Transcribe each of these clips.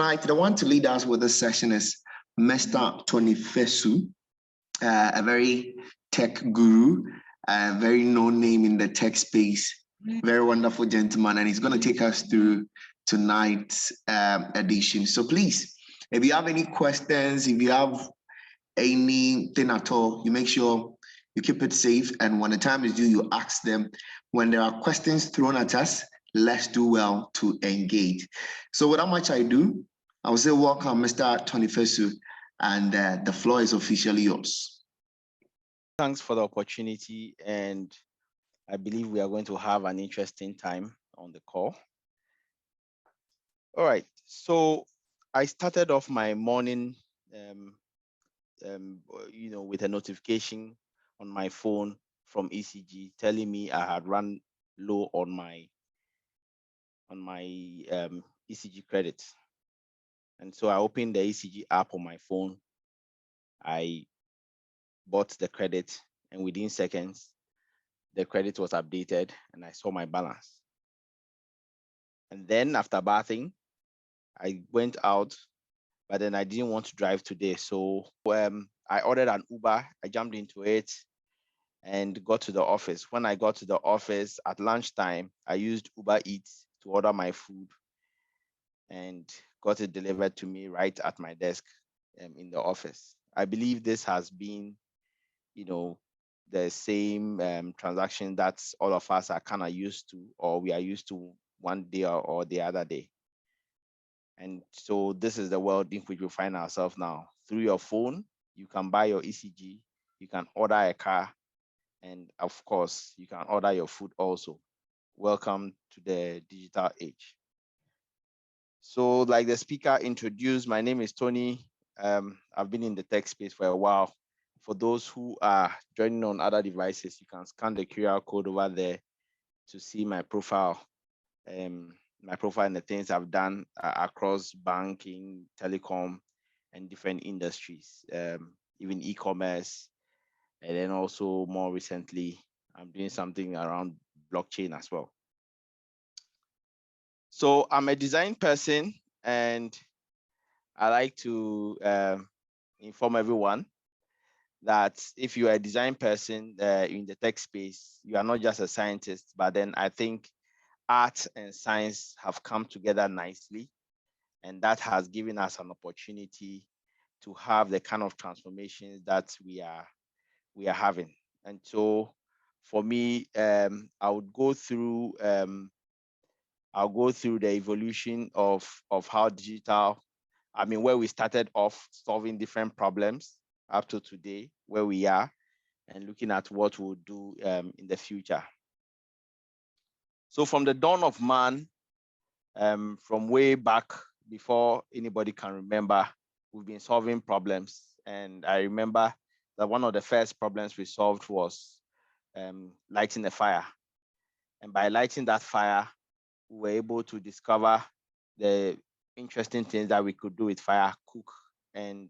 Right, the one to lead us with this session is Mr. Tony Fesu, a very tech guru, a very known name in the tech space, very wonderful gentleman, and he's going to take us through tonight's edition. So please, if you have any questions, if you have anything at all, you make sure you keep it safe, and when the time is due, you ask them. When there are questions thrown at us, let's do well to engage. So without much ado, I will say welcome, Mr. Tony Fesu, and the floor is officially yours. Thanks for the opportunity, and I believe we are going to have an interesting time on the call. All right, so I started off my morning, with a notification on my phone from ECG telling me I had run low on my ECG credit. And so I opened the ECG app on my phone. I bought the credit, and within seconds, the credit was updated and I saw my balance. And then after bathing, I went out, but then I didn't want to drive today. So I ordered an Uber. I jumped into it and got to the office. When I got to the office at lunchtime, I used Uber Eats to order my food and got it delivered to me right at my desk in the office. I believe this has been, the same transaction that all of us are kind of used to, or we are used to one day or the other day. And so this is the world in which we find ourselves now. Through your phone, you can buy your ECG, you can order a car, and of course, you can order your food also. Welcome to the digital age. So like the speaker introduced, my name is Tony. I've been in the tech space for a while. For those who are joining on other devices, you can scan the QR code over there to see my profile. And the things I've done across banking, telecom, and different industries, even e-commerce. And then also more recently, I'm doing something around blockchain as well. So I'm a design person, and I like to inform everyone that if you are a design person in the tech space, you are not just a scientist, but then I think art and science have come together nicely, and that has given us an opportunity to have the kind of transformations that we are having. And so for me, I'll go through the evolution of how digital, where we started off solving different problems up to today, where we are, and looking at what we'll do in the future. So from the dawn of man, from way back before anybody can remember, we've been solving problems. And I remember that one of the first problems we solved was lighting a fire. And by lighting that fire, we were able to discover the interesting things that we could do with fire, cook, and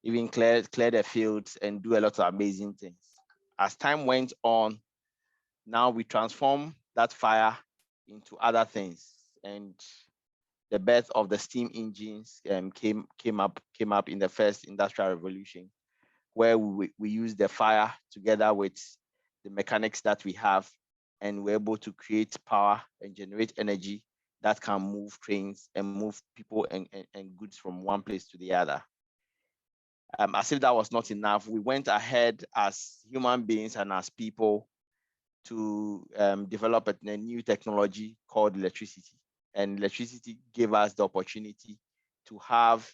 even clear the fields and do a lot of amazing things. As time went on, now we transform that fire into other things, and the birth of the steam engines came up in the first industrial revolution, where we use the fire together with the mechanics that we have, and we're able to create power and generate energy that can move trains and move people and goods from one place to the other. As if that was not enough, we went ahead as human beings and as people to develop a new technology called electricity. And electricity gave us the opportunity to have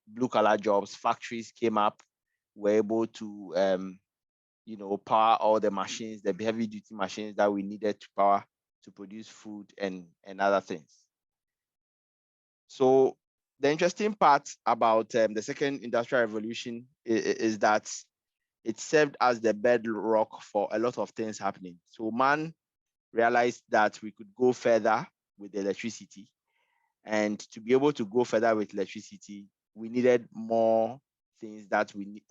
blue-collar jobs. Factories came up. We're able to power all the machines, the heavy-duty machines that we needed to power to produce food and other things. So the interesting part about the second industrial revolution is that it served as the bedrock for a lot of things happening. So man realized that we could go further with electricity. And to be able to go further with electricity, we needed more things that we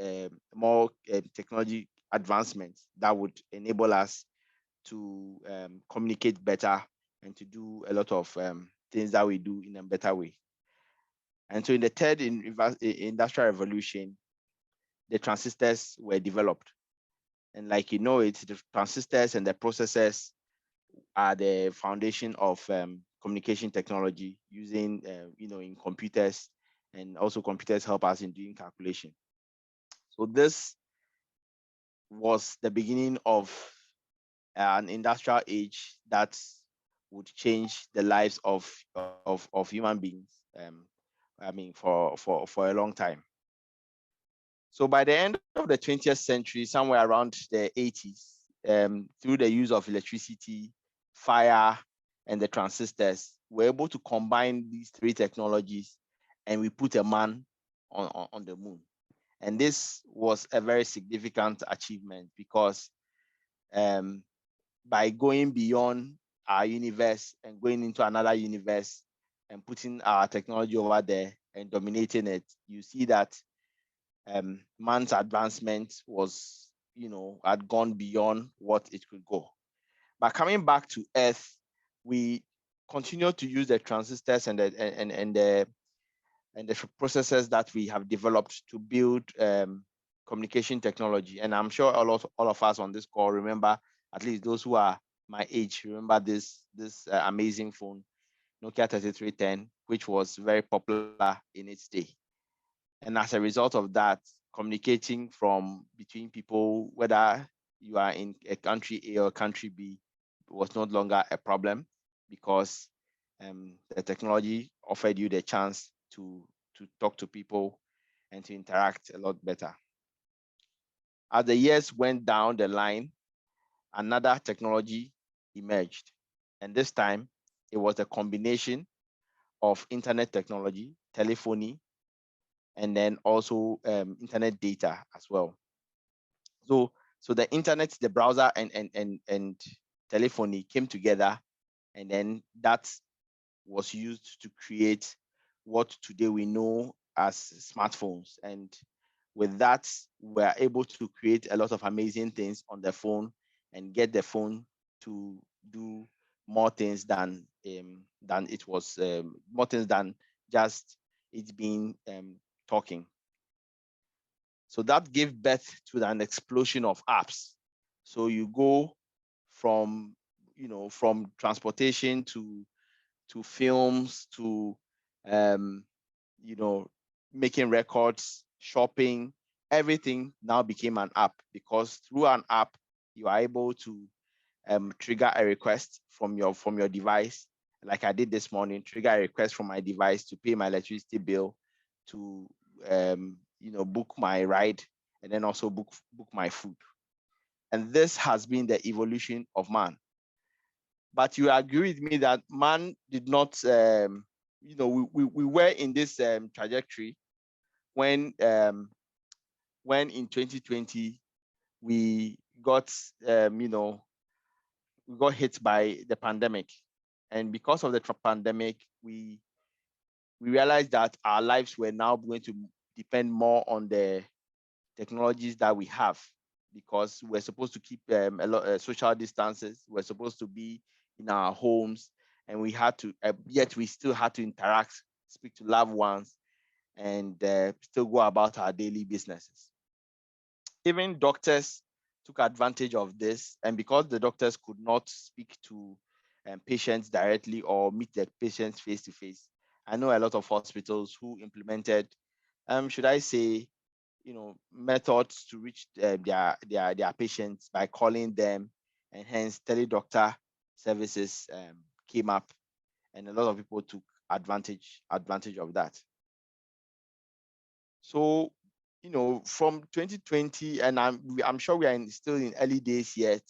more technology advancements that would enable us to communicate better and to do a lot of things that we do in a better way. And so in the third industrial revolution, the transistors were developed. And like you know, it's the transistors and the processors are the foundation of communication technology using, in computers, and also computers help us in doing calculation. So this was the beginning of an industrial age that would change the lives of human beings. For a long time. So by the end of the 20th century, somewhere around the 80s, through the use of electricity, fire, and the transistors, we're able to combine these three technologies, and we put a man on the moon. And this was a very significant achievement because by going beyond our universe and going into another universe and putting our technology over there and dominating it, you see that man's advancement was, had gone beyond what it could go. But coming back to Earth, we continue to use the transistors and the processes that we have developed to build communication technology. And I'm sure all of us on this call remember, at least those who are my age, remember this amazing phone, Nokia 3310, which was very popular in its day. And as a result of that, communicating from between people, whether you are in a country A or country B, was no longer a problem because the technology offered you the chance to talk to people and to interact a lot better. As the years went down the line, another technology emerged. And this time, it was a combination of internet technology, telephony, and then also internet data as well. So the internet, the browser, and telephony came together, and then that was used to create what today we know as smartphones. And with that, we're able to create a lot of amazing things on the phone and get the phone to do more things than it was, more things than just it being talking. So that gave birth to an explosion of apps. So you go from, from transportation to films to, making records, shopping, everything now became an app, because through an app, you are able to trigger a request from your device. Like I did this morning, trigger a request from my device to pay my electricity bill, to book my ride, and then also book my food. And this has been the evolution of man. But you agree with me that man did not, we were in this trajectory when in 2020 we got, we got hit by the pandemic. And because of the pandemic, we realized that our lives were now going to depend more on the technologies that we have, because we're supposed to keep a lot social distances. We're supposed to be in our homes, and we had to, yet we still had to interact, speak to loved ones, and still go about our daily businesses. Even doctors took advantage of this, and because the doctors could not speak to patients directly or meet the patients face to face, I know a lot of hospitals who implemented, should I say, methods to reach their patients by calling them, and hence teledoctor services came up, and a lot of people took advantage of that. So, from 2020, and I'm sure we are still in early days yet,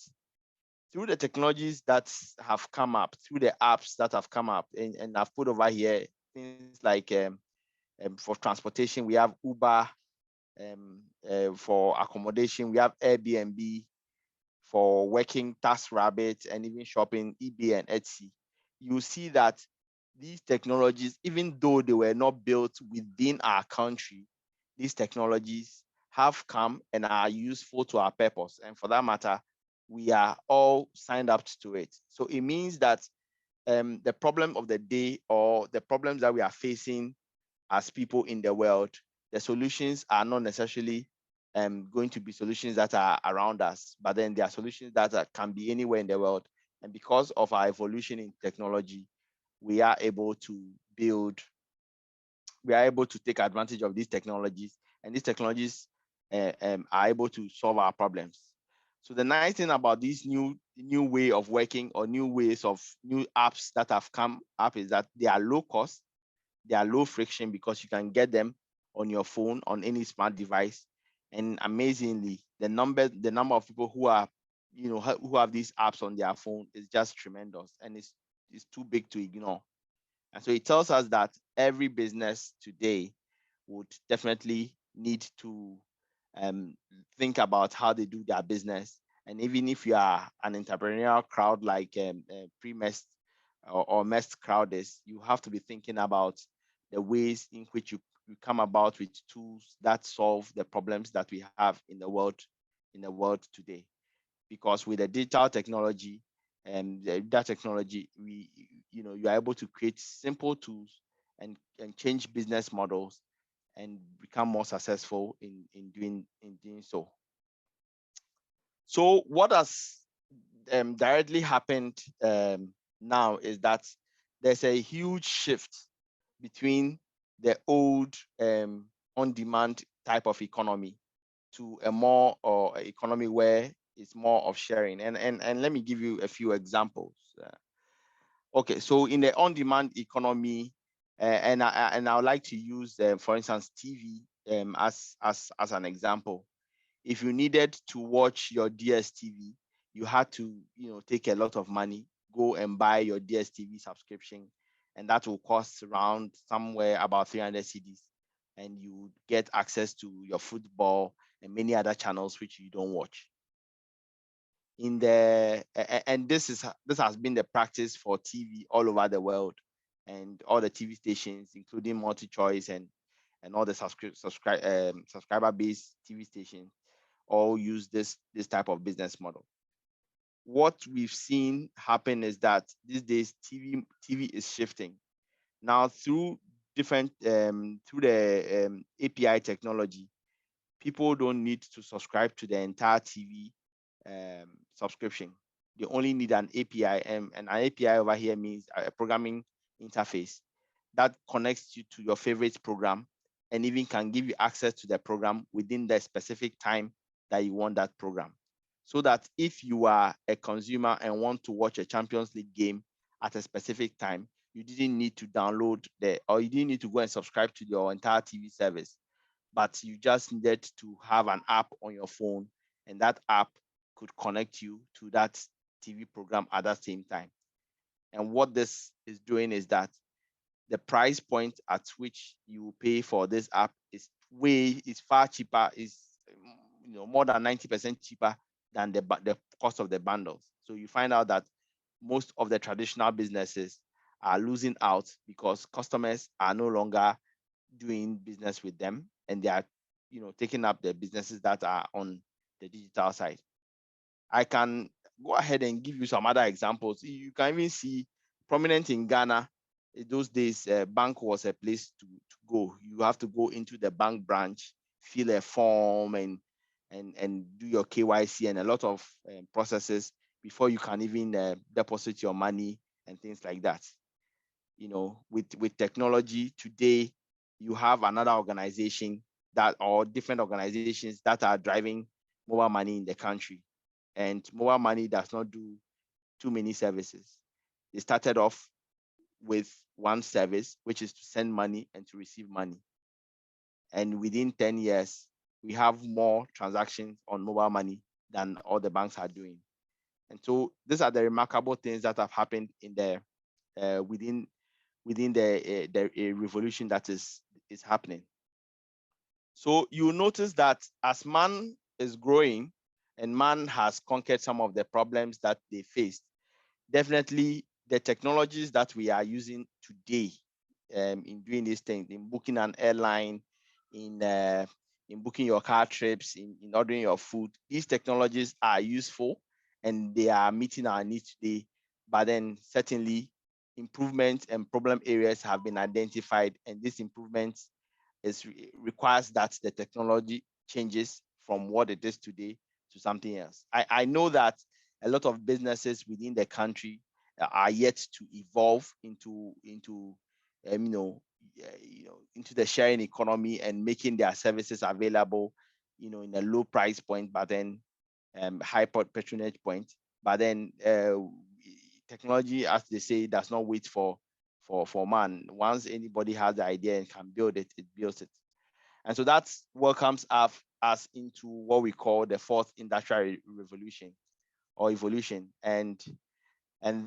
through the technologies that have come up, through the apps that have come up, and I've put over here things like for transportation, we have Uber. For accommodation, we have Airbnb. For working, TaskRabbit, and even shopping, eBay and Etsy. You see that these technologies, even though they were not built within our country, these technologies have come and are useful to our purpose. And for that matter, we are all signed up to it. So it means that the problem of the day or the problems that we are facing as people in the world, the solutions are not necessarily going to be solutions that are around us, but then there are solutions that can be anywhere in the world. And because of our evolution in technology, we are able to take advantage of these technologies, and these technologies are able to solve our problems. So the nice thing about this new way of working or new apps that have come up is that they are low cost, they are low friction because you can get them on your phone, on any smart device. And amazingly, the number of people who have these apps on their phone is just tremendous, and it's too big to ignore. And so it tells us that every business today would definitely need to think about how they do their business. And even if you are an entrepreneurial crowd like pre-MEST or MEST crowd is, you have to be thinking about the ways in which you come about with tools that solve the problems that we have in the world today. Because with the digital technology and that technology, you are able to create simple tools and change business models and become more successful in doing so. So what has directly happened now is that there's a huge shift between the old on-demand type of economy to a more economy where it's more of sharing. And let me give you a few examples. Okay, so in the on-demand economy, and I would like to use, for instance, TV as an example. If you needed to watch your DSTV, you had to take a lot of money, go and buy your DSTV subscription, and that will cost around somewhere about 300 cedis, and you get access to your football and many other channels which you don't watch. And this has been the practice for TV all over the world, and all the TV stations, including multi-choice and all the subscriber-based TV stations, all use this type of business model. What we've seen happen is that these days TV is shifting now through the API technology. People don't need to subscribe to the entire TV subscription. They only need an API, and an API over here means a programming interface that connects you to your favorite program and even can give you access to the program within the specific time that you want that program. So that if you are a consumer and want to watch a Champions League game at a specific time, you didn't need to download or you didn't need to go and subscribe to your entire TV service, but you just needed to have an app on your phone, and that app could connect you to that TV program at that same time. And what this is doing is that the price point at which you pay for this app is far cheaper, is more than 90% cheaper than the cost of the bundles. So you find out that most of the traditional businesses are losing out because customers are no longer doing business with them, and they are taking up the businesses that are on the digital side. I can go ahead and give you some other examples. You can even see prominent in Ghana. In those days, bank was a place to go. You have to go into the bank branch, fill a form, and do your KYC and a lot of processes before you can even deposit your money and things like that. With technology today, you have another organization or different organizations that are driving mobile money in the country. And mobile money does not do too many services. They started off with one service, which is to send money and to receive money. And within 10 years, we have more transactions on mobile money than all the banks are doing. And so these are the remarkable things that have happened in the within the revolution that is happening. So you notice that as man is growing and man has conquered some of the problems that they faced, definitely the technologies that we are using today in doing these things, in booking an airline, in booking your car trips, in ordering your food, these technologies are useful and they are meeting our needs today. But then certainly improvements and problem areas have been identified, and this improvements requires that the technology changes from what it is today to something else. I know that a lot of businesses within the country are yet to evolve into into the sharing economy and making their services available, in a low price point, but then high patronage point. But then technology, as they say, does not wait for man. Once anybody has the idea and can build it, it builds it. And so that welcomes us into what we call the fourth industrial revolution or evolution. And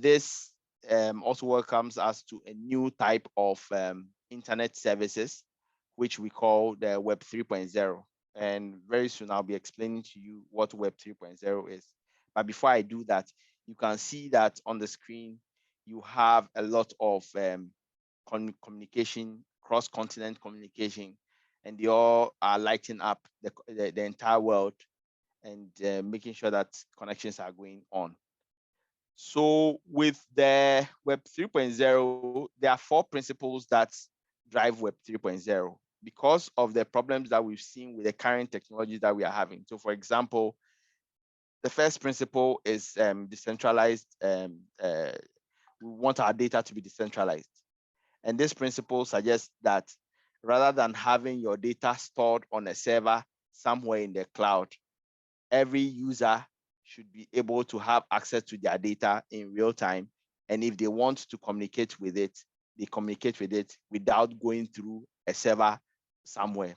this also welcomes us to a new type of internet services, which we call the Web 3.0. And very soon I'll be explaining to you what Web 3.0 is. But before I do that, you can see that on the screen, you have a lot of communication, cross-continent communication, and they all are lighting up the entire world and making sure that connections are going on. So with the Web 3.0, there are 4 principles that drive Web 3.0 because of the problems that we've seen with the current technologies that we are having. So for example, the first principle is decentralized. We want our data to be decentralized. And this principle suggests that rather than having your data stored on a server somewhere in the cloud, every user should be able to have access to their data in real time. And if they want to communicate with it, they communicate with it without going through a server somewhere.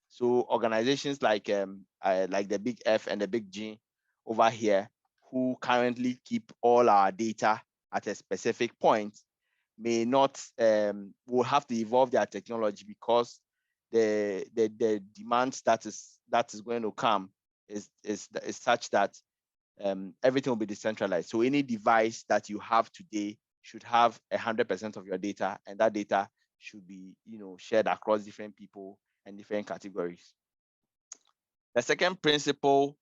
So organizations like the Big F and the Big G over here, who currently keep all our data at a specific point, may not will have to evolve their technology because the demand that is going to come is such that everything will be decentralized. So any device that you have today should have 100% of your data, and that data should be shared across different people and different categories. The second principle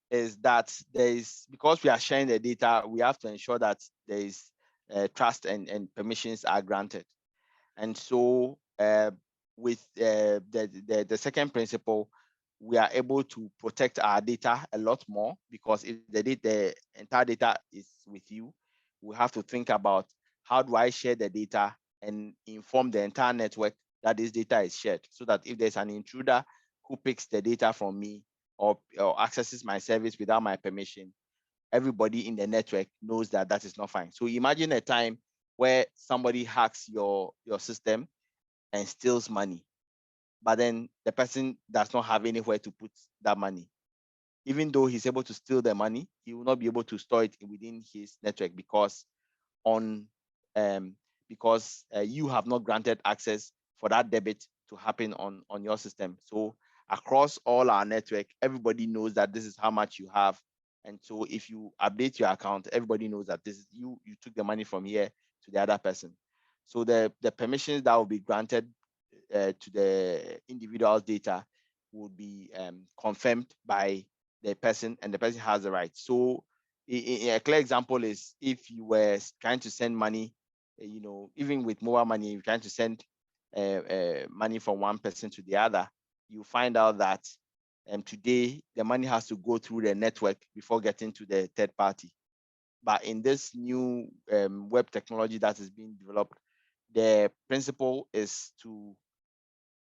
is that because we are sharing the data, we have to ensure that there is trust and permissions are granted. And so with the second principle, we are able to protect our data a lot more, because if the entire data is with you, we have to think about how do I share the data and inform the entire network that this data is shared, so that if there's an intruder who picks the data from me or accesses my service without my permission, everybody in the network knows that that is not fine. So imagine a time where somebody hacks your system and steals money, but then the person does not have anywhere to put that money. Even though he's able to steal the money, he will not be able to store it within his network because you have not granted access for that debit to happen on your system. So across all our network, everybody knows that this is how much you have. And so if you update your account, everybody knows that this is you took the money from here to the other person. So the permissions that will be granted to the individual's data would be confirmed by the person, and the person has the right. So a clear example is if you were trying to send money, even with mobile money, you're trying to send money from one person to the other, you find out that today the money has to go through the network before getting to the third party. But in this new web technology that is being developed, the principle is to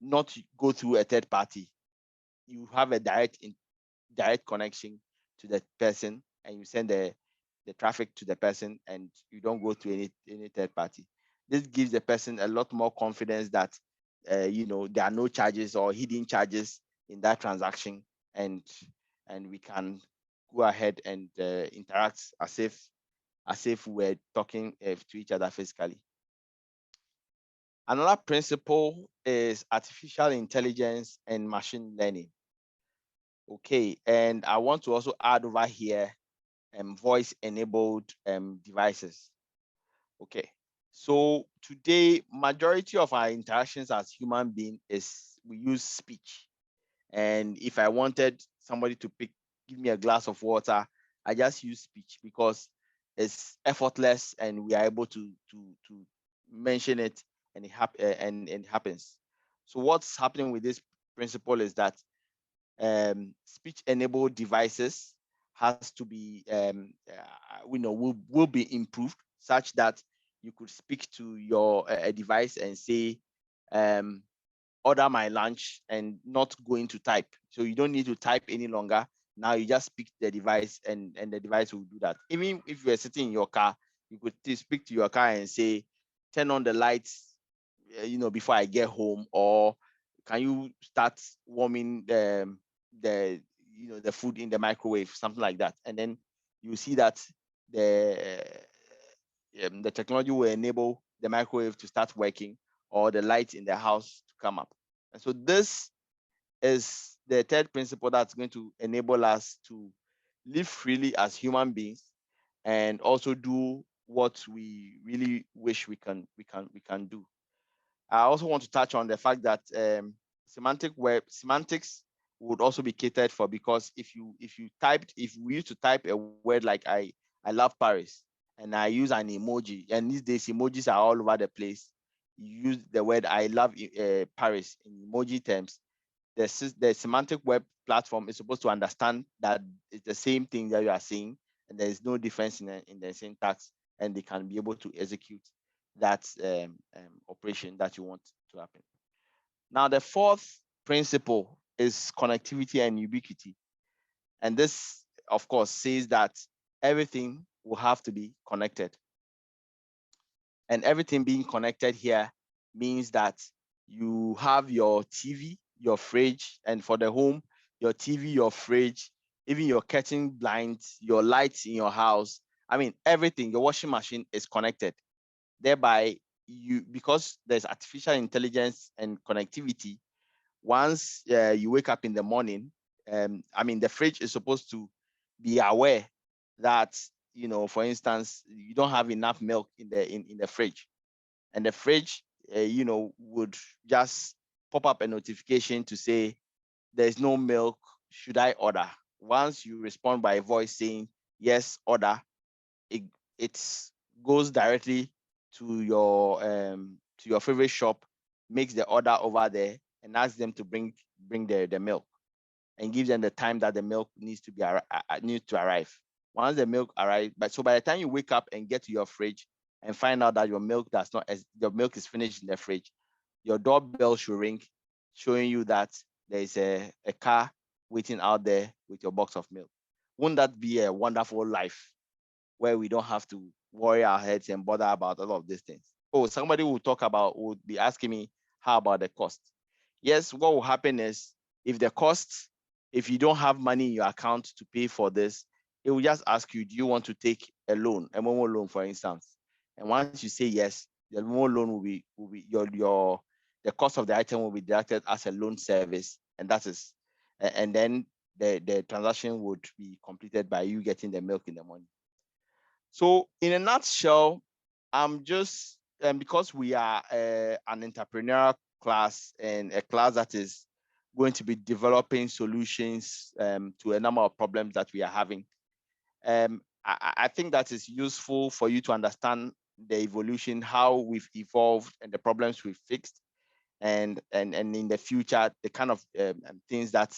not go through a third party. You have a direct connection to the person, and you send the traffic to the person, and you don't go to any third party. This gives the person a lot more confidence that there are no charges or hidden charges in that transaction, and we can go ahead and interact as if we're talking to each other physically. Another principle is artificial intelligence and machine learning. Okay, and I want to also add over here voice-enabled devices. Okay, so today, majority of our interactions as human beings is we use speech. And if I wanted somebody to give me a glass of water, I just use speech because it's effortless, and we are able to mention it, and it happens. So what's happening with this principle is that speech-enabled devices has to be, will be improved such that you could speak to your a device and say, order my lunch, and not going to type. So you don't need to type any longer. Now you just speak to the device, and the device will do that. Even if you're sitting in your car, you could speak to your car and say, turn on the lights, before I get home, or can you start warming the food in the microwave, something like that. And then you see that the technology will enable the microwave to start working, or the lights in the house to come up. And so this is the third principle that's going to enable us to live freely as human beings, and also do what we really wish we can do. I also want to touch on the fact that semantics would also be catered for, because if we used to type a word like I love Paris, and I use an emoji, and these days emojis are all over the place. You use the word I love Paris in emoji terms. The semantic web platform is supposed to understand that it's the same thing that you are saying, and there is no difference in the syntax, and they can be able to execute that operation that you want to happen. Now, the fourth principle is connectivity and ubiquity. And this, of course, says that everything will have to be connected. And everything being connected here means that you have your TV, your fridge, and for the home, your TV, your fridge, even your curtain blinds, your lights in your house. I mean, everything, your washing machine is connected. Thereby, because there's artificial intelligence and connectivity, once you wake up in the morning, the fridge is supposed to be aware that, for instance, you don't have enough milk in the fridge, and the fridge, would just pop up a notification to say there's no milk. Should I order? Once you respond by voice saying yes, order, it goes directly to your favorite shop, makes the order over there, and asks them to bring the milk, and gives them the time that the milk needs to arrive. Once the milk arrives, so by the time you wake up and get to your fridge and find out that your milk is finished in the fridge, your doorbell should ring, showing you that there is a car waiting out there with your box of milk. Wouldn't that be a wonderful life, where we don't have to worry our heads and bother about all of these things? Oh, somebody would be asking me, how about the cost? Yes, what will happen is, if you don't have money in your account to pay for this, it will just ask you, do you want to take a loan, a Momo loan, for instance? And once you say yes, the Momo loan will be the cost of the item will be deducted as a loan service, and then the transaction would be completed by you getting the milk in the morning. So in a nutshell, I'm just, because we are an entrepreneurial class, and a class that is going to be developing solutions to a number of problems that we are having, I think that is useful for you to understand the evolution, how we've evolved, and the problems we've fixed, and in the future, the kind of things that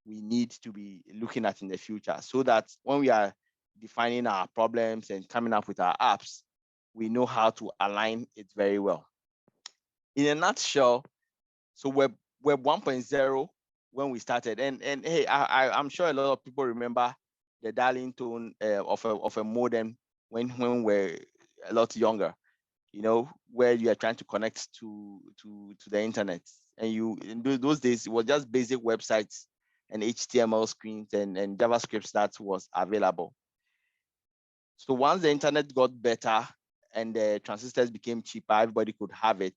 we need to be looking at in the future, so that when we are defining our problems and coming up with our apps, we know how to align it very well. In a nutshell, so Web 1.0, when we started, and hey, I'm sure a lot of people remember the dialing tone of a modem when we're a lot younger, where you are trying to connect to the internet, and in those days, it was just basic websites and HTML screens and JavaScripts that was available. So once the internet got better and the transistors became cheaper, everybody could have it,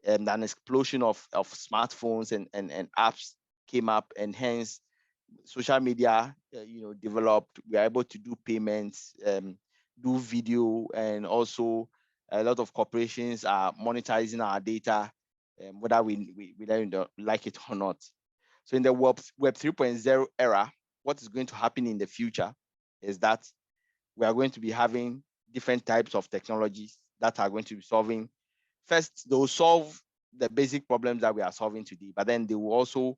and an explosion of smartphones and apps came up, and hence social media developed. We are able to do payments, do video, and also a lot of corporations are monetizing our data, whether we don't like it or not. So in the Web 3.0 era, what is going to happen in the future is that we are going to be having different types of technologies that are going to be solving first, they will solve the basic problems that we are solving today, but then they will also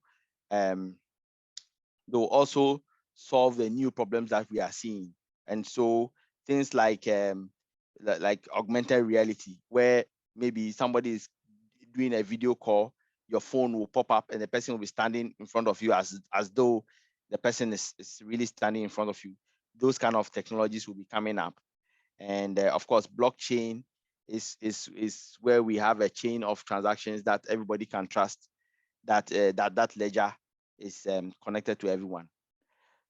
solve the new problems that we are seeing. And so things like augmented reality, where maybe somebody is doing a video call, your phone will pop up and the person will be standing in front of you as though the person is really standing in front of you. Those kind of technologies will be coming up. And of course, blockchain is where we have a chain of transactions that everybody can trust, that ledger is connected to everyone.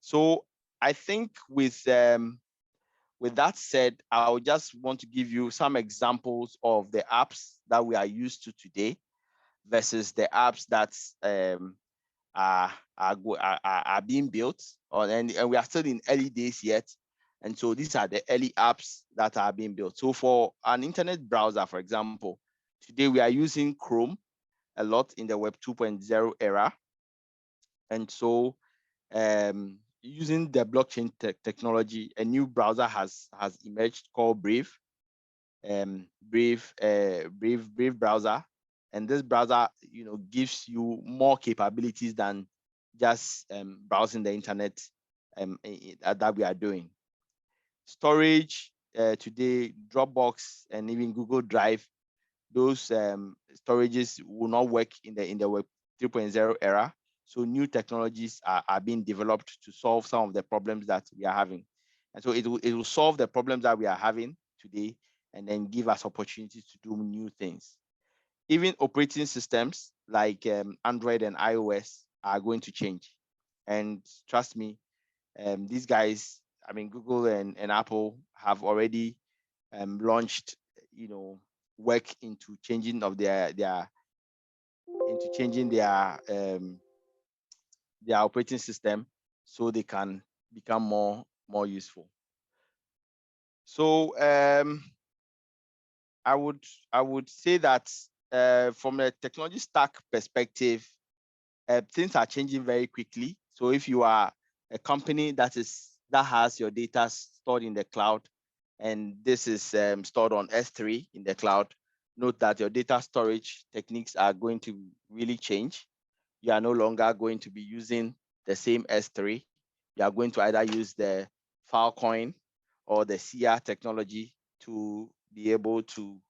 So I think with that said, I would just want to give you some examples of the apps that we are used to today versus the apps that are being built, and we are still in early days yet. And so these are the early apps that are being built. So for an internet browser, for example, today we are using Chrome a lot in the Web 2.0 era. And so using the blockchain technology, a new browser has emerged called Brave. Brave browser, and this browser, gives you more capabilities than just browsing the internet that we are doing. Storage today, Dropbox and even Google Drive, those storages will not work in the Web 3.0 era. So new technologies are being developed to solve some of the problems that we are having. And so it will solve the problems that we are having today and then give us opportunities to do new things. Even operating systems like Android and iOS are going to change. And trust me, these guys, Google and Apple have already launched, work into changing of their operating system so they can become more useful. So I would say that from a technology stack perspective, things are changing very quickly. So if you are a company that has your data stored in the cloud, and this is stored on S3 in the cloud, note that your data storage techniques are going to really change. You are no longer going to be using the same S3. You are going to either use the Filecoin or the SIA technology to be able to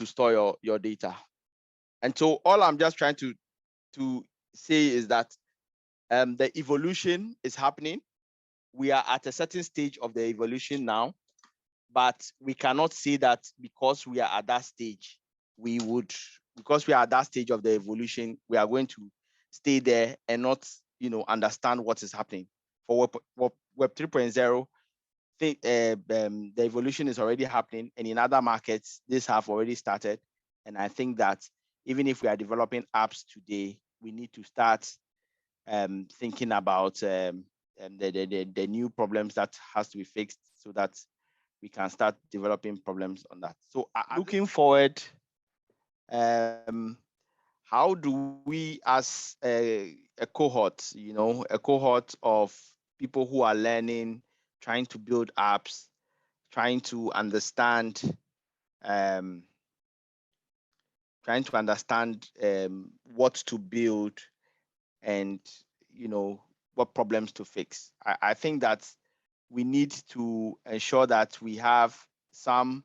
store your data. And so all I'm just trying to say is that the evolution is happening. We are at a certain stage of the evolution now, but we cannot say that because we are at that stage, because we are at that stage of the evolution, we are going to stay there and not, understand what is happening. For Web 3.0, the evolution is already happening, and in other markets, this have already started. And I think that even if we are developing apps today, we need to start thinking about the new problems that has to be fixed so that we can start developing problems on that. So looking forward, how do we as a cohort, a cohort of people who are learning, trying to build apps, trying to understand what to build and what problems to fix. I think that we need to ensure that we have some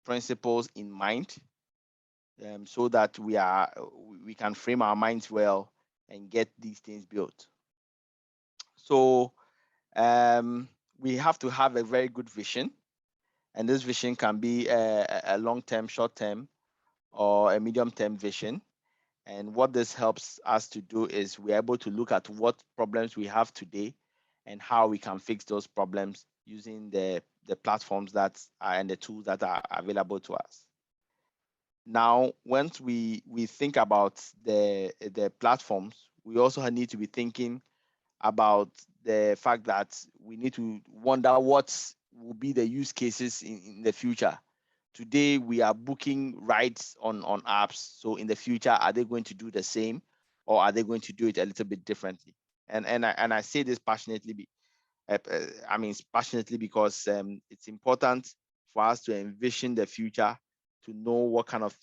principles in mind, so that we can frame our minds well and get these things built. So we have to have a very good vision, and this vision can be a long-term, short-term, or a medium-term vision. And what this helps us to do is we're able to look at what problems we have today and how we can fix those problems using the platforms that are and the tools that are available to us. Now, once we think about the platforms, we also need to be thinking about the fact that we need to wonder what will be the use cases in the future. Today, we are booking rides on apps. So in the future, are they going to do the same, or are they going to do it a little bit differently? And I say this passionately. Passionately because it's important for us to envision the future, to know what kind of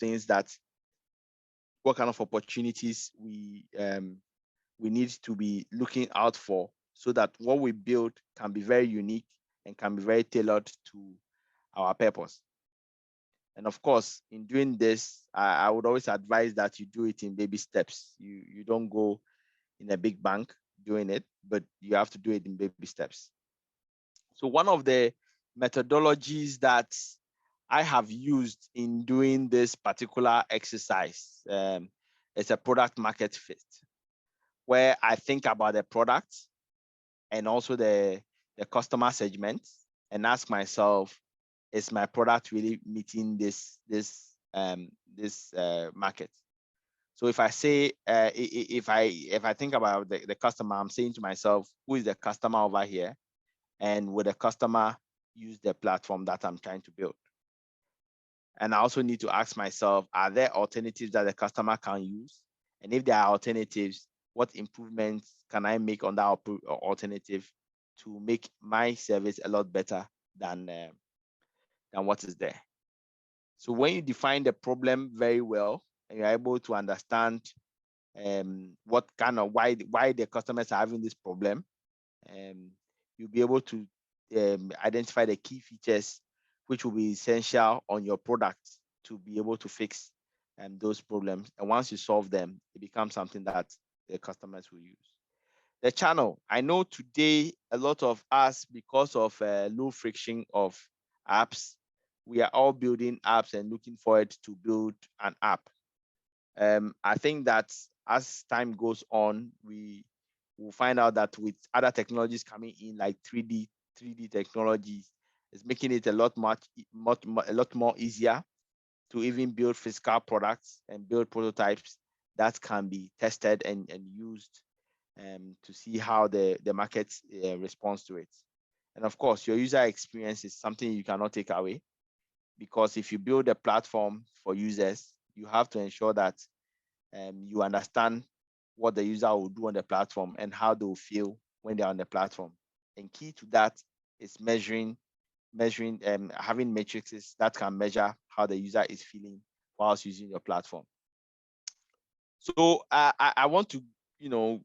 opportunities we need to be looking out for, so that what we build can be very unique and can be very tailored to our purpose. And of course, in doing this, I would always advise that you do it in baby steps. You don't go in a big bank doing it, but you have to do it in baby steps. So one of the methodologies that I have used in doing this particular exercise is a product market fit, where I think about the product and also the customer segment and ask myself, is my product really meeting this market? So if I say, if I think about the customer, I'm saying to myself, who is the customer over here? And will the customer use the platform that I'm trying to build? And I also need to ask myself, are there alternatives that the customer can use? And if there are alternatives, what improvements can I make on that alternative to make my service a lot better than what is there? So when you define the problem very well, and you're able to understand what kind of why the customers are having this problem, you'll be able to identify the key features which will be essential on your product to be able to fix those problems. And once you solve them, it becomes something that the customers will use. The channel, I know today a lot of us, because of low friction of apps, we are all building apps and looking forward to build an app. I think that as time goes on, we will find out that with other technologies coming in, like 3D technologies, is making it a lot more easier to even build physical products and build prototypes that can be tested and used to see how the market responds to it. And of course, your user experience is something you cannot take away, because if you build a platform for users, you have to ensure that you understand what the user will do on the platform and how they will feel when they're on the platform. And key to that is measuring, having matrices that can measure how the user is feeling whilst using your platform. So I want to,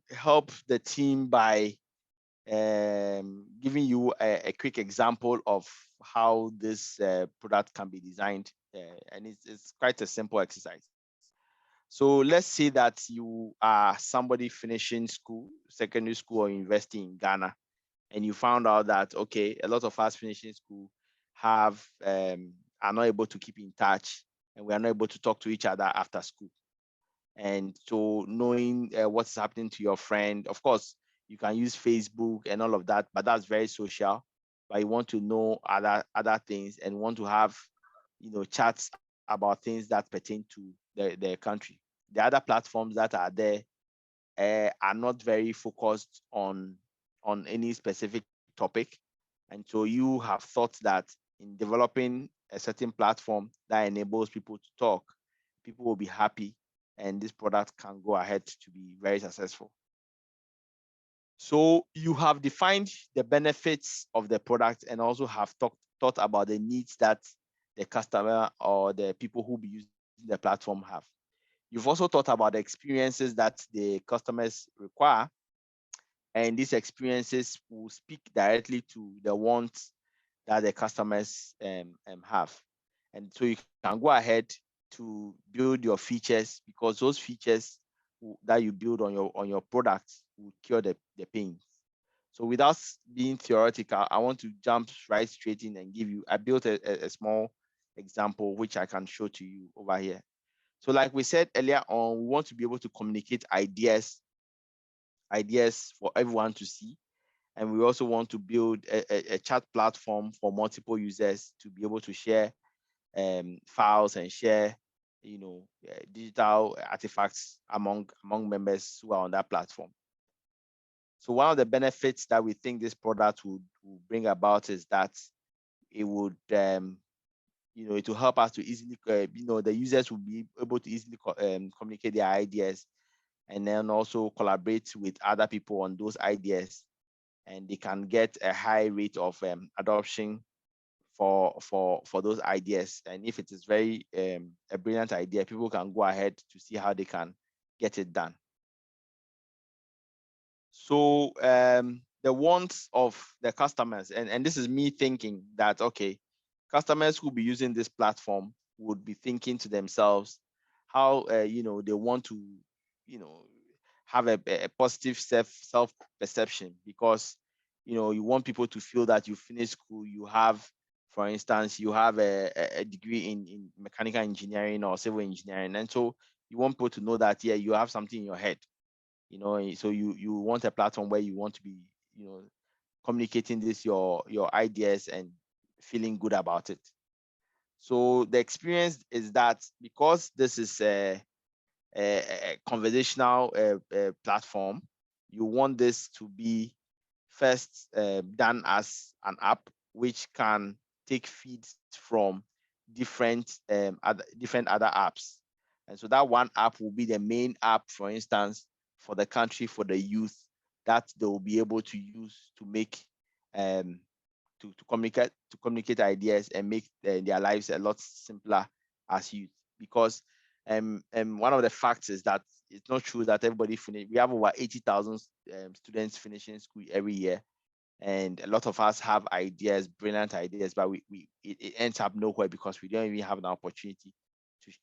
help the team by giving you a quick example of how this product can be designed, and it's quite a simple exercise. So let's say that you are somebody finishing school, secondary school or university in Ghana, and you found out that, okay, a lot of us finishing school are not able to keep in touch, and we are not able to talk to each other after school. And so knowing what's happening to your friend, of course, you can use Facebook and all of that, but that's very social. But you want to know other things and want to have, chats about things that pertain to the country. The other platforms that are there are not very focused on any specific topic. And so you have thought that in developing a certain platform that enables people to talk, people will be happy and this product can go ahead to be very successful. So you have defined the benefits of the product and also have thought about the needs that the customer or the people who be using the platform have. You've also thought about the experiences that the customers require, and these experiences will speak directly to the wants that the customers have. And so you can go ahead to build your features, because those features that you build on your products will cure the pains. So without being theoretical, I want to jump right straight in and give you, I built a small example which I can show to you over here. So like we said earlier on, we want to be able to communicate ideas for everyone to see. And we also want to build a chat platform for multiple users to be able to share files and share, digital artifacts among members who are on that platform. So one of the benefits that we think this product will bring about is that it would, it will help us to easily, the users will be able to easily communicate their ideas, and then also collaborate with other people on those ideas, and they can get a high rate of adoption for those ideas. And if it is very a brilliant idea, people can go ahead to see how they can get it done. So the wants of the customers, and this is me thinking that, okay, customers who be using this platform would be thinking to themselves how they want to have a positive self perception, because you want people to feel that you finished school, you have, for instance, you have a degree in mechanical engineering or civil engineering, and so you want people to know that, yeah, you have something in your head, so you want a platform where you want to be communicating this your ideas and feeling good about it. So the experience is that because this is a conversational platform, you want this to be first done as an app which can take feeds from different other apps. And so that one app will be the main app, for instance, for the country, for the youth, that they will be able to use to make to communicate ideas and make their lives a lot simpler as youth. Because one of the facts is that it's not true that everybody finish. We have over 80,000 students finishing school every year, and a lot of us have ideas, brilliant ideas, but it ends up nowhere because we don't even have an opportunity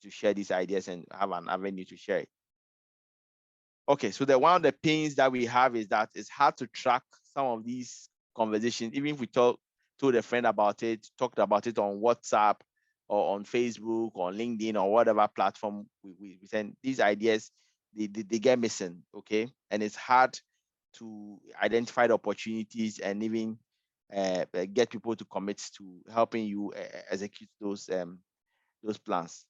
to share these ideas and have an avenue to share it. Okay, so one of the pains that we have is that it's hard to track some of these conversations. Even if we told a friend about it, talked about it on WhatsApp or on Facebook or LinkedIn or whatever platform we send, these ideas, they get missing, okay? And it's hard to identify the opportunities and even get people to commit to helping you execute those plans.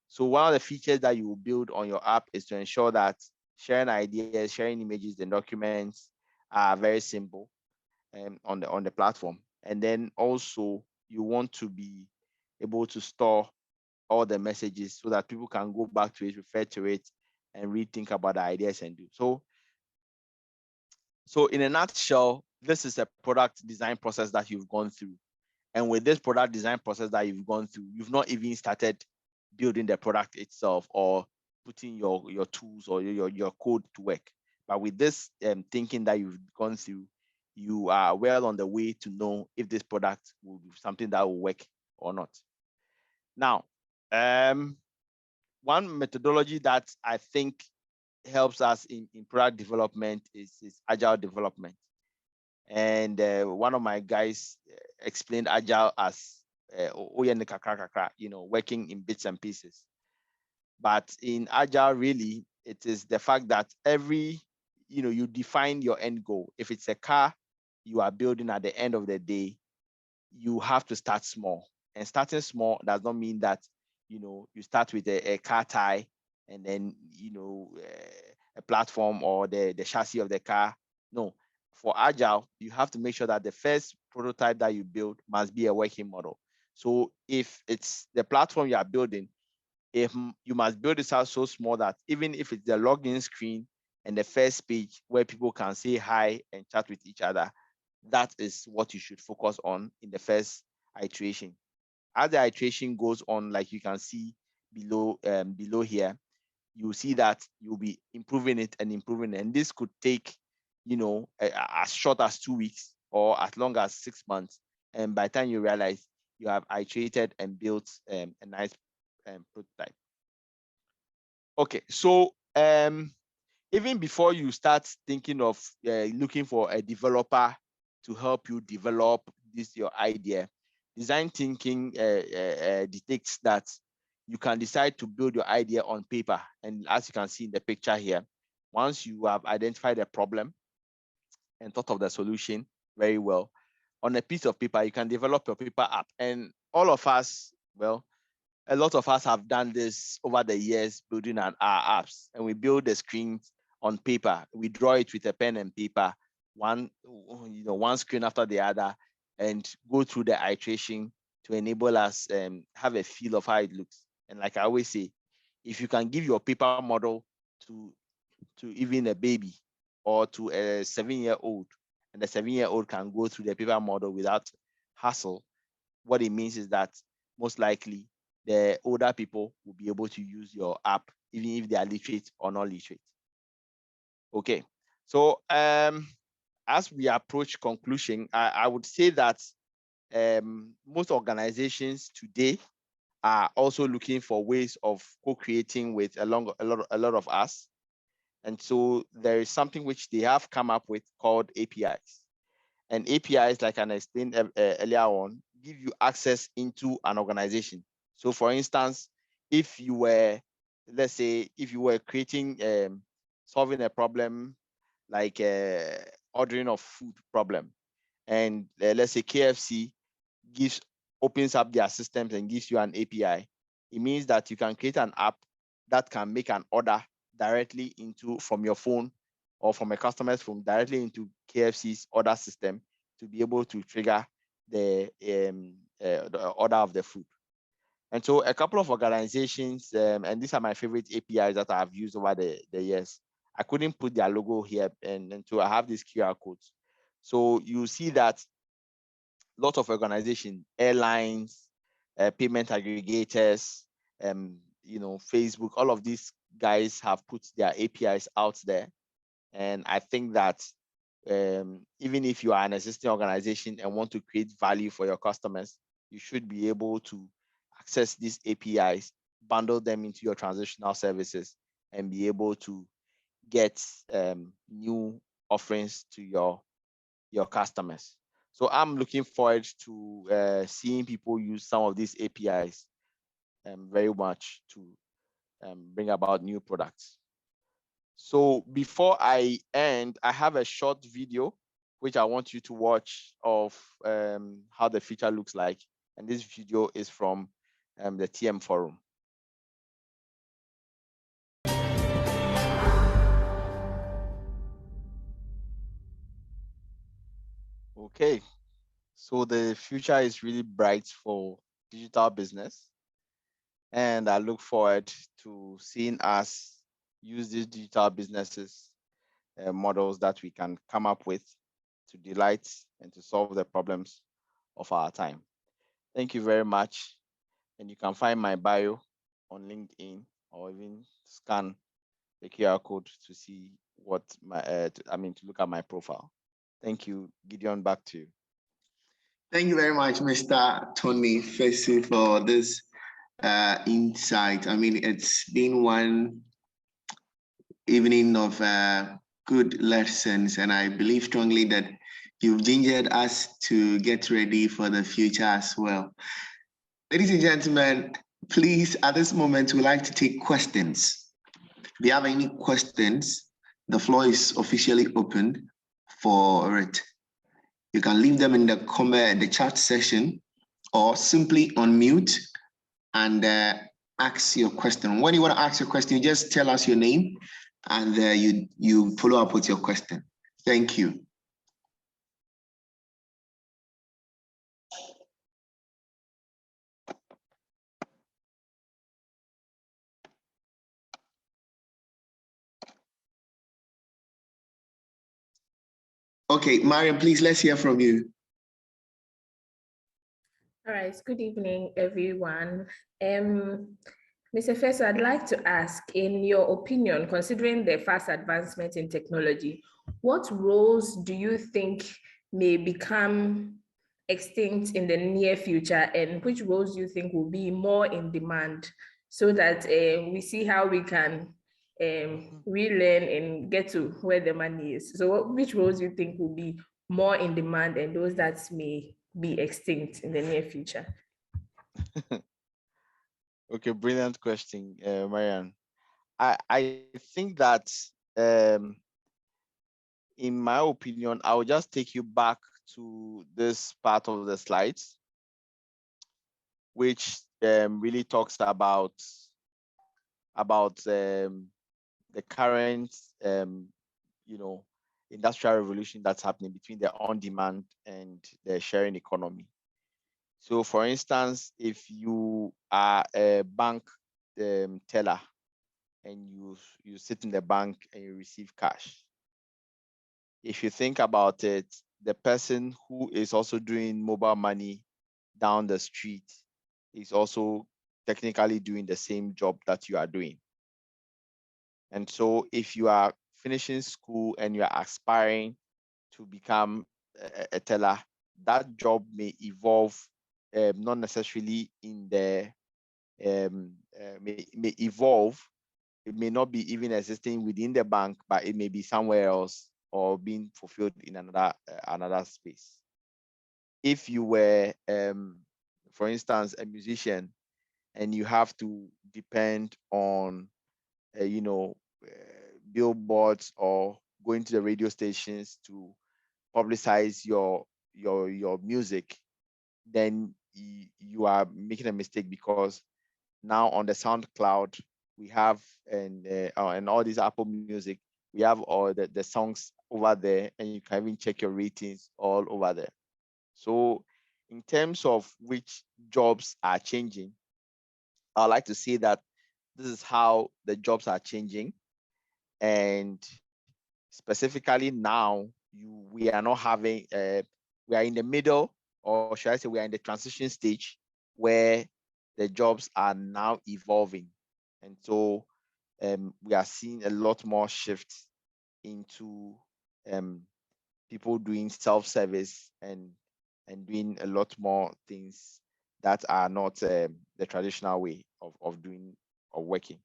So one of the features that you will build on your app is to ensure that sharing ideas, sharing images and documents are very simple on the platform. And then also you want to be able to store all the messages so that people can go back to it, refer to it, and rethink about the ideas and do. So in a nutshell, this is a product design process that you've gone through. And with this product design process that you've gone through, you've not even started building the product itself or putting your tools or your code to work. But with this thinking that you've gone through, you are well on the way to know if this product will be something that will work or not. Now, one methodology that I think helps us in product development is agile development. And one of my guys explained agile as working in bits and pieces. But in agile, really, it is the fact that you define your end goal. If it's a car you are building at the end of the day, you have to start small. And starting small does not mean that you start with a car tie and then a platform or the chassis of the car. No, for agile, you have to make sure that the first prototype that you build must be a working model. So if it's the platform you are building, if you must build this out so small that even if it's the login screen and the first page where people can say hi and chat with each other, that is what you should focus on in the first iteration. As the iteration goes on, like you can see below here, you see that you'll be improving it and improving it. And this could take, as short as 2 weeks or as long as 6 months. And by the time you realize you have iterated and built a nice prototype. Okay, so even before you start thinking of looking for a developer to help you develop your idea, design thinking dictates that you can decide to build your idea on paper. And as you can see in the picture here, once you have identified a problem and thought of the solution very well, on a piece of paper, you can develop your paper app. And all of us, a lot of us have done this over the years, building our apps, and we build the screens on paper. We draw it with a pen and paper, one screen after the other, and go through the iteration to enable us have a feel of how it looks. And like I always say, if you can give your paper model to even a baby or to a 7-year-old, and the 7-year-old can go through the paper model without hassle, what it means is that most likely the older people will be able to use your app, even if they are literate or not literate. Okay, so as we approach conclusion, I would say that most organizations today are also looking for ways of co-creating with a lot of us. And so there is something which they have come up with called APIs. And APIs, like I explained earlier on, give you access into an organization. So for instance, if you were, let's say, if you were creating, solving a problem like ordering of food problem, and let's say KFC opens up their systems and gives you an API, it means that you can create an app that can make an order directly from your phone or from a customer's phone directly into KFC's order system to be able to trigger the order of the food. And so a couple of organizations, and these are my favorite APIs that I've used over the years. I couldn't put their logo here, and so I have these QR codes. So you see that lots of organizations, airlines, payment aggregators, Facebook, all of these guys have put their APIs out there. And I think that even if you are an existing organization and want to create value for your customers, you should be able to access these APIs, bundle them into your transitional services, and be able to get new offerings to your customers. So I'm looking forward to seeing people use some of these APIs very much to bring about new products. So before I end, I have a short video which I want you to watch of how the feature looks like. And this video is from the TM forum. Okay, so the future is really bright for digital business. And I look forward to seeing us use these digital businesses models that we can come up with to delight and to solve the problems of our time. Thank you very much. And you can find my bio on LinkedIn or even scan the QR code to see what to look at my profile. Thank you. Gideon, back to you. Thank you very much, Mr. Tony Fesu, for this insight. I mean, it's been one evening of good lessons, and I believe strongly that you've gingered us to get ready for the future as well. Ladies and gentlemen, please, at this moment, we'd like to take questions. If you have any questions, the floor is officially open for it. You can leave them in the chat session, or simply unmute and ask your question. When you want to ask your question, you just tell us your name and you follow up with your question. Thank you. Okay, Mariam, please, let's hear from you. All right, good evening, everyone. Mr. Fesu, I'd like to ask, in your opinion, considering the fast advancement in technology, what roles do you think may become extinct in the near future, and which roles do you think will be more in demand, so that we see how we can relearn and get to where the money is? So which roles do you think will be more in demand and those that may be extinct in the near future? Okay, brilliant question, Marianne. I think that, in my opinion, I will just take you back to this part of the slides, which really talks about the current, industrial revolution that's happening between the on-demand and the sharing economy. So, for instance, if you are a bank teller and you sit in the bank and you receive cash, if you think about it, the person who is also doing mobile money down the street is also technically doing the same job that you are doing. And so if you are finishing school and you are aspiring to become a teller, that job may evolve, not necessarily in the, may evolve. It may not be even existing within the bank, but it may be somewhere else or being fulfilled in another space. If you were, for instance, a musician, and you have to depend on, billboards or going to the radio stations to publicize your music, then you are making a mistake, because now on the SoundCloud we have, and all these Apple Music, we have all the songs over there, and you can even check your ratings all over there. So in terms of which jobs are changing, I like to say that this is how the jobs are changing. And specifically now, we are not having, we are in the middle, or should I say we are in the transition stage, where the jobs are now evolving. And so we are seeing a lot more shifts into people doing self-service and doing a lot more things that are not the traditional way of doing or working.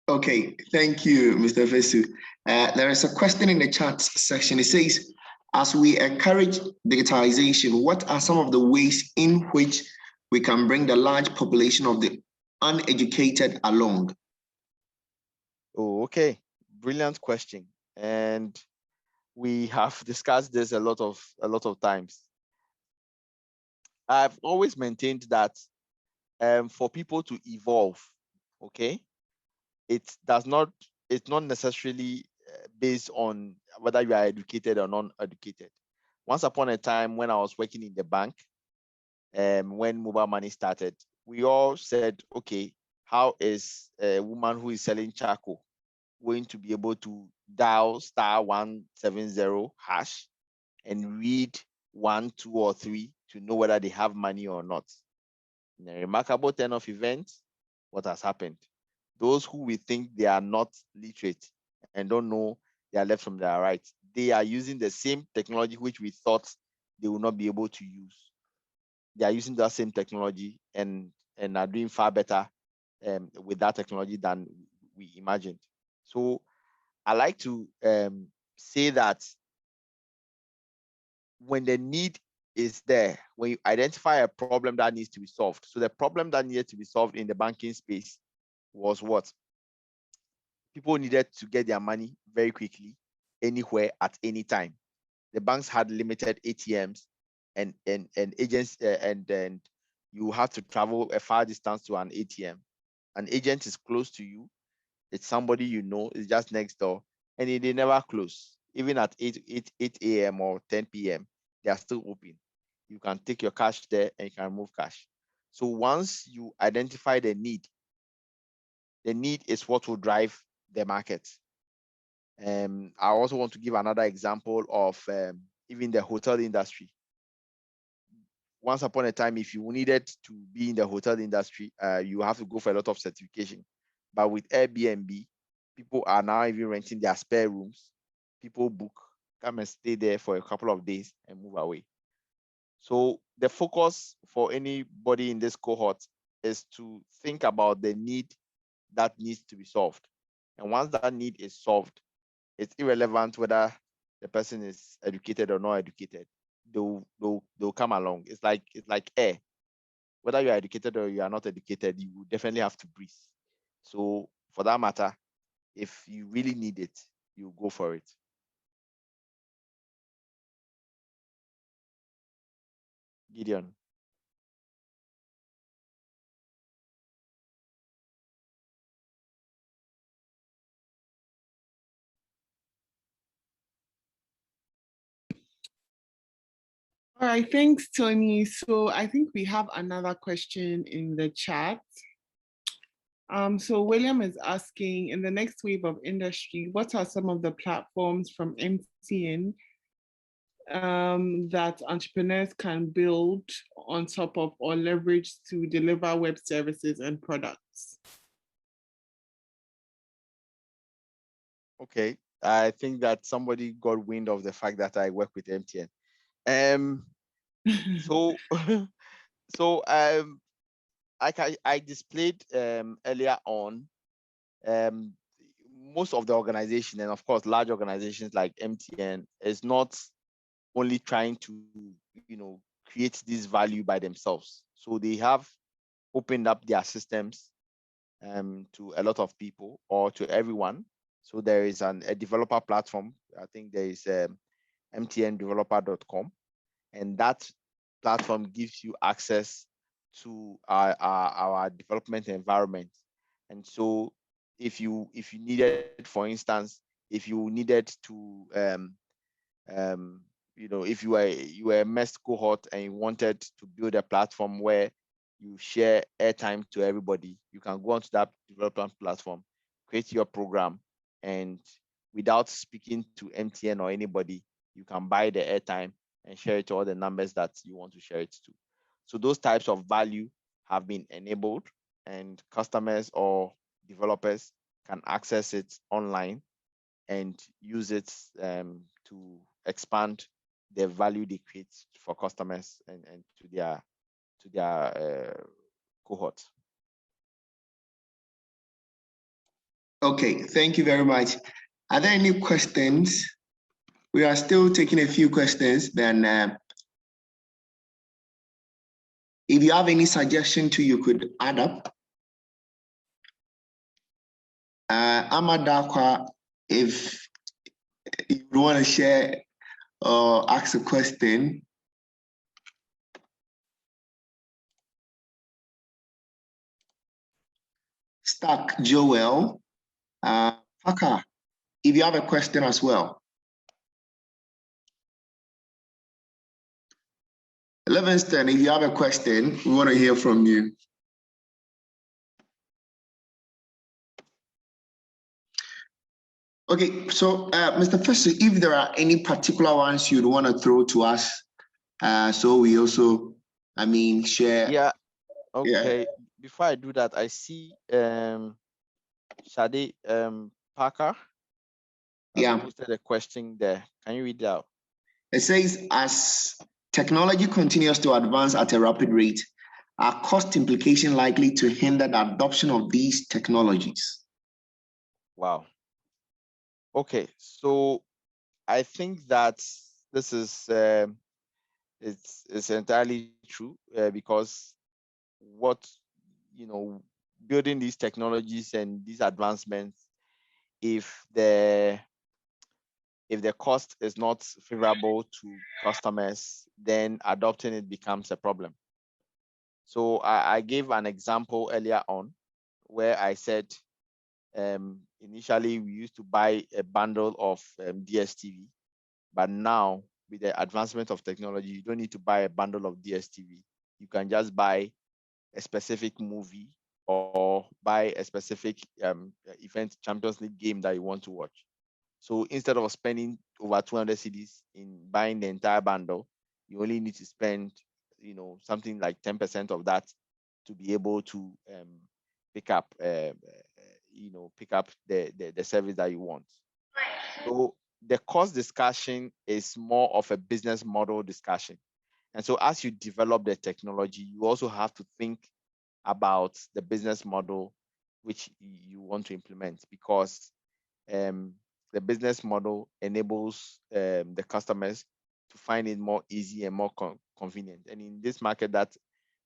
Okay, thank you, Mr. Fesu. There is a question in the chat section. It says, as we encourage digitalization, what are some of the ways in which we can bring the large population of the uneducated along? Oh, okay. Brilliant question. And we have discussed this a lot of times. I've always maintained that for people to evolve, okay, it's not necessarily based on whether you are educated or non-educated. Once upon a time, when I was working in the bank, when mobile money started, we all said, okay, how is a woman who is selling charcoal going to be able to dial *170# and read 1, 2, or 3 to know whether they have money or not? In a remarkable turn of events, what has happened? Those who we think they are not literate and don't know their left from their right, they are using the same technology which we thought they will not be able to use. They are using that same technology and are doing far better with that technology than we imagined. So I like to say that when the need is there, when you identify a problem that needs to be solved. So the problem that needed to be solved in the banking space was what? People needed to get their money very quickly, anywhere, at any time. The banks had limited ATMs and agents, and you have to travel a far distance to an ATM. An agent is close to you. It's somebody you know, it's just next door, and they never close. Even at 8 a.m. or 10 p.m., they are still open. You can take your cash there and you can remove cash. So once you identify the need is what will drive the market. I also want to give another example of even the hotel industry. Once upon a time, if you needed to be in the hotel industry, you have to go for a lot of certification. But with Airbnb, people are now even renting their spare rooms. People book, come and stay there for a couple of days and move away. So the focus for anybody in this cohort is to think about the need that needs to be solved. And once that need is solved, it's irrelevant whether the person is educated or not educated. They'll come along. It's like air. Whether you are educated or you are not educated, you will definitely have to breathe. So for that matter, if you really need it, you go for it. Gideon. All right, thanks, Tony. So I think we have another question in the chat. So William is asking, in the next wave of industry, what are some of the platforms from MTN that entrepreneurs can build on top of or leverage to deliver web services and products? Okay, I think that somebody got wind of the fact that I work with MTN. So, I displayed earlier on, most of the organization, and of course large organizations like MTN, is not only trying to create this value by themselves. So they have opened up their systems to a lot of people or to everyone. So there is a developer platform. I think there is mtndeveloper.com, and that platform gives you access to our development environment. And so if you needed, for instance, if you needed to if you were a MEST cohort and you wanted to build a platform where you share airtime to everybody, you can go onto that development platform, create your program, and without speaking to MTN or anybody, you can buy the airtime and share it to all the numbers that you want to share it to. So those types of value have been enabled, and customers or developers can access it online and use it to expand the value they create for customers and to their cohort. Okay, thank you very much. Are there any questions? We are still taking a few questions. Then, if you have any suggestion too, you could add up. Amadakwa, if you want to share or ask a question. Stack Joel, Faka, if you have a question as well. Livingston, if you have a question, we want to hear from you. Okay, so Mr. Fesu, if there are any particular ones you'd want to throw to us, so we also, share. Yeah. Okay. Yeah. Before I do that, I see Shade Parker. Yeah. Posted a question there. Can you read it out? It says, as technology continues to advance at a rapid rate, are cost implications likely to hinder the adoption of these technologies? Wow. Okay, so I think that this is it's entirely true because building these technologies and these advancements, if the cost is not favorable to customers, then adopting it becomes a problem. So I gave an example earlier on where I said initially we used to buy a bundle of DSTV, but now with the advancement of technology, you don't need to buy a bundle of DSTV. You can just buy a specific movie or buy a specific event, Champions League game that you want to watch. So instead of spending over 200 cedis in buying the entire bundle, you only need to spend, something like 10% of that to be able to pick up the service that you want. So the cost discussion is more of a business model discussion. And so as you develop the technology, you also have to think about the business model which you want to implement, because the business model enables the customers to find it more easy and more convenient. And in this market that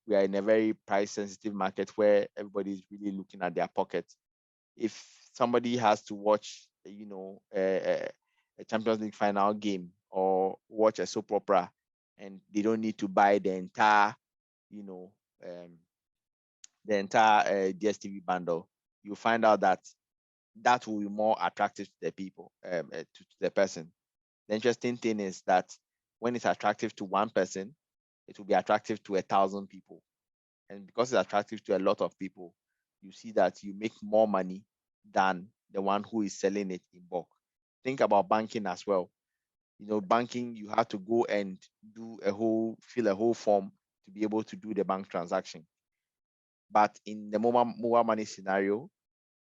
we are in a very price sensitive market where everybody is really looking at their pocket, if somebody has to watch, a Champions League final game or watch a soap opera, and they don't need to buy the entire, DSTV bundle, you find out that will be more attractive to the people, to the person. The interesting thing is that when it's attractive to one person, it will be attractive to 1,000 people. And because it's attractive to a lot of people, you see that you make more money than the one who is selling it in bulk. Think about banking as well. banking, you have to go and fill a whole form to be able to do the bank transaction. But in the mobile money scenario,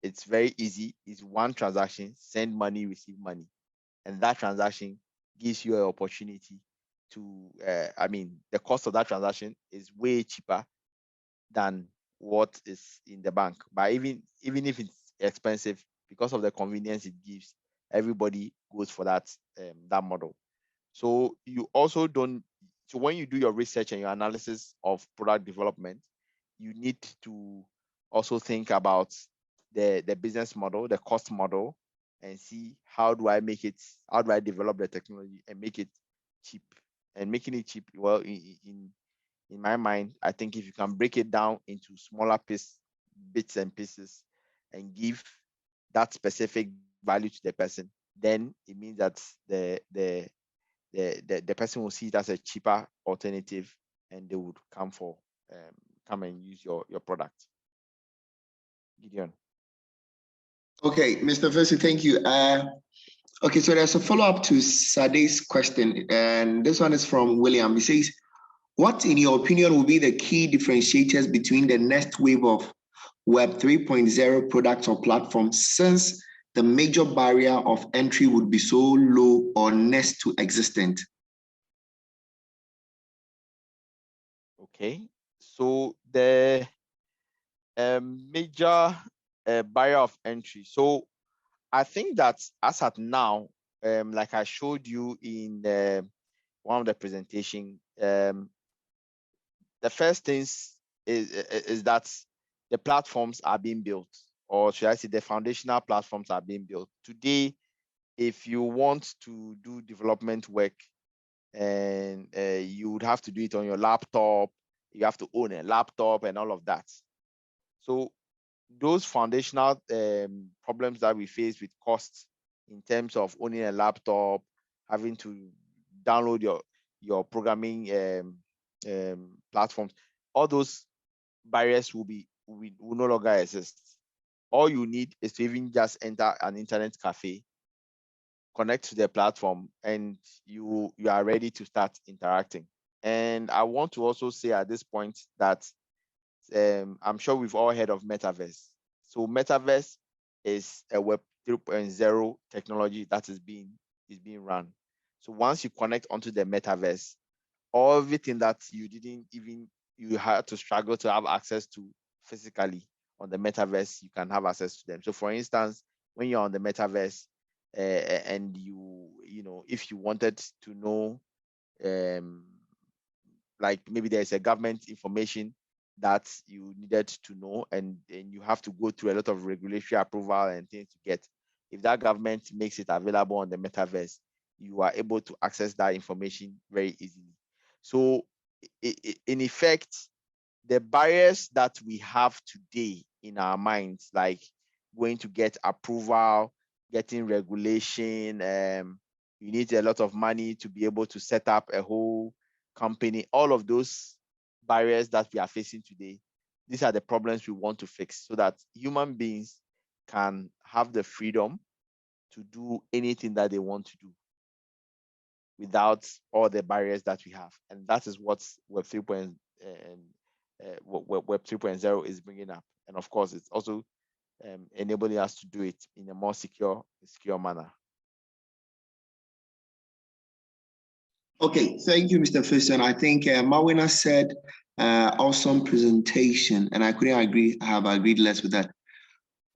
it's very easy. It's one transaction, send money, receive money. And that transaction gives you an opportunity to, the cost of that transaction is way cheaper than what is in the bank. But even if it's expensive, because of the convenience it gives, everybody goes for that model. So you also don't. So when you do your research and your analysis of product development, you need to also think about the business model, the cost model, and see how do I develop the technology and make it cheap. And making it cheap, well, in my mind, I think if you can break it down into smaller bits and pieces and give that specific value to the person, then it means that the person will see it as a cheaper alternative, and they would come and use your product. Gideon. Okay, Mr. Versi, thank you. Okay, so there's a follow-up to Sade's question, and this one is from William. He says, what, in your opinion, will be the key differentiators between the next wave of Web 3.0 products or platforms, since the major barrier of entry would be so low or next to existent? Okay, so the major barrier of entry. So I think that as at now, like I showed you in one of the presentation, the first things is that the platforms are being built, or should I say the foundational platforms are being built. Today, if you want to do development work, and you would have to do it on your laptop, you have to own a laptop and all of that. So those foundational problems that we face with costs in terms of owning a laptop, having to download your programming platforms, all those barriers will no longer exist. All you need is to even just enter an internet cafe, connect to the platform, and you are ready to start interacting. And I want to also say at this point that I'm sure we've all heard of metaverse. So metaverse is a Web 3.0 technology that is being run. So once you connect onto the metaverse, everything that you had to struggle to have access to physically on the metaverse, you can have access to them. So for instance, when you're on the metaverse, and if you wanted to know, like maybe there's a government information that you needed to know, and you have to go through a lot of regulatory approval and things to get. If that government makes it available on the metaverse, you are able to access that information very easily. So in effect, the barriers that we have today in our minds, like going to get approval, getting regulation, you need a lot of money to be able to set up a whole company, all of those barriers that we are facing today, these are the problems we want to fix so that human beings can have the freedom to do anything that they want to do without all the barriers that we have. And that is what Web 3.0 Web 3.0 is bringing up. And of course, it's also enabling us to do it in a more secure manner. Okay, thank you, Mr. Fiston. I think Mawina said awesome presentation, and I couldn't have agreed less with that.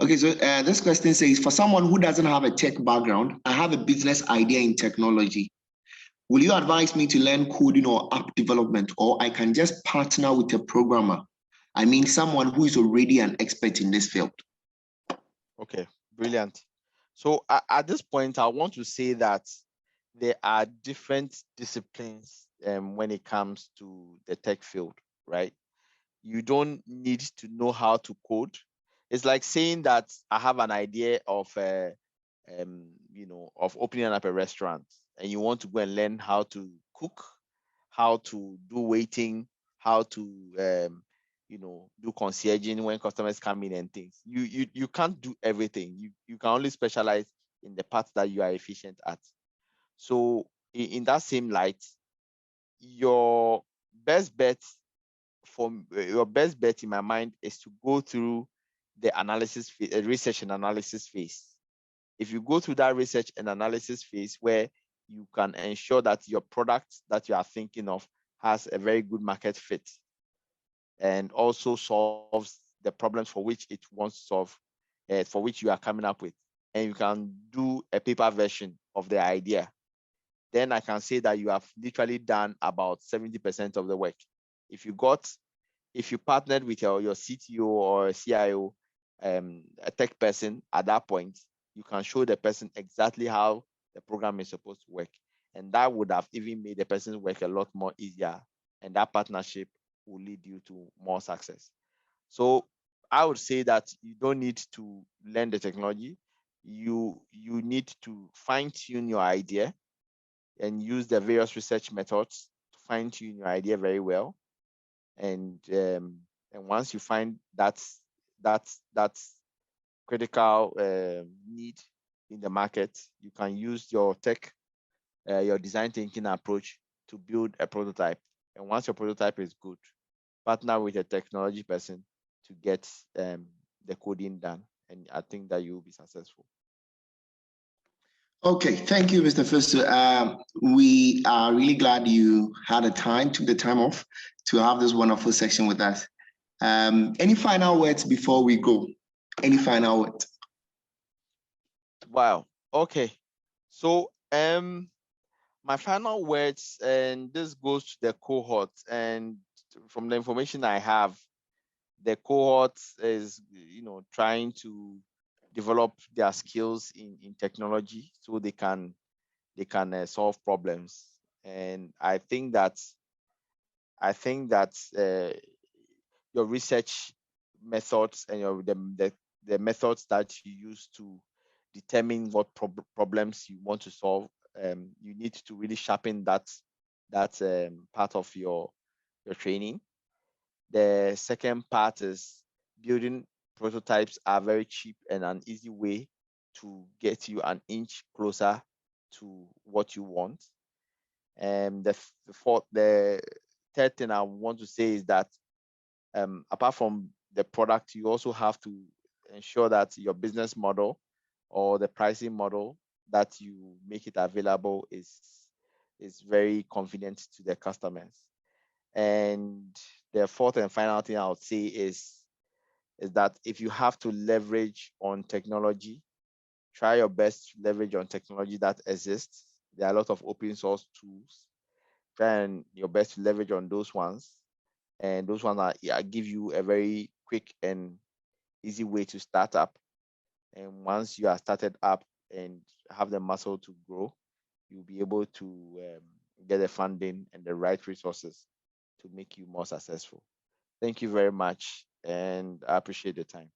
Okay, so this question says, for someone who doesn't have a tech background, I have a business idea in technology. Will you advise me to learn coding or app development, or I can just partner with a programmer? I mean, someone who is already an expert in this field. Okay, brilliant. So at this point, I want to say that there are different disciplines when it comes to the tech field, right? You don't need to know how to code. It's like saying that I have an idea of opening up a restaurant, and you want to go and learn how to cook, how to do waiting, how to do concierging when customers come in and things. You can't do everything. You can only specialize in the parts that you are efficient at. So in that same light, your best bet in my mind is to go through the analysis phase, research and analysis phase. If you go through that research and analysis phase where you can ensure that your product that you are thinking of has a very good market fit and also solves the problems for which it wants to solve, for which you are coming up with, and you can do a paper version of the idea, then I can say that you have literally done about 70% of the work. If you partnered with your CTO or a CIO, a tech person at that point, you can show the person exactly how the program is supposed to work. And that would have even made the person's work a lot more easier. And that partnership will lead you to more success. So I would say that you don't need to learn the technology. You need to fine-tune your idea and use the various research methods to fine-tune your idea very well. And once you find that's critical need in the market, you can use your your design thinking approach to build a prototype. And once your prototype is good, partner with a technology person to get the coding done. And I think that you will be successful. Okay, thank you, Mr. Fesu. We are really glad you had took the time off to have this wonderful section with us. Any final words before we go? Any final words? Wow. Okay. So my final words, and this goes to the cohort, and from the information I have, the cohort is trying to develop their skills in technology so they can solve problems. And I think that your research methods and the methods that you use to determine what problems you want to solve, you need to really sharpen that part of your training. The second part is building prototypes are very cheap and an easy way to get you an inch closer to what you want. And the third thing I want to say is that apart from the product, you also have to ensure that your business model or the pricing model that you make it available is very convenient to the customers. And the fourth and final thing I would say is that if you have to leverage on technology, try your best to leverage on technology that exists. There are a lot of open source tools. Try your best to leverage on those ones. And those ones give you a very quick and easy way to start up. And once you are started up and have the muscle to grow, you'll be able to get the funding and the right resources to make you more successful. Thank you very much, and I appreciate the time.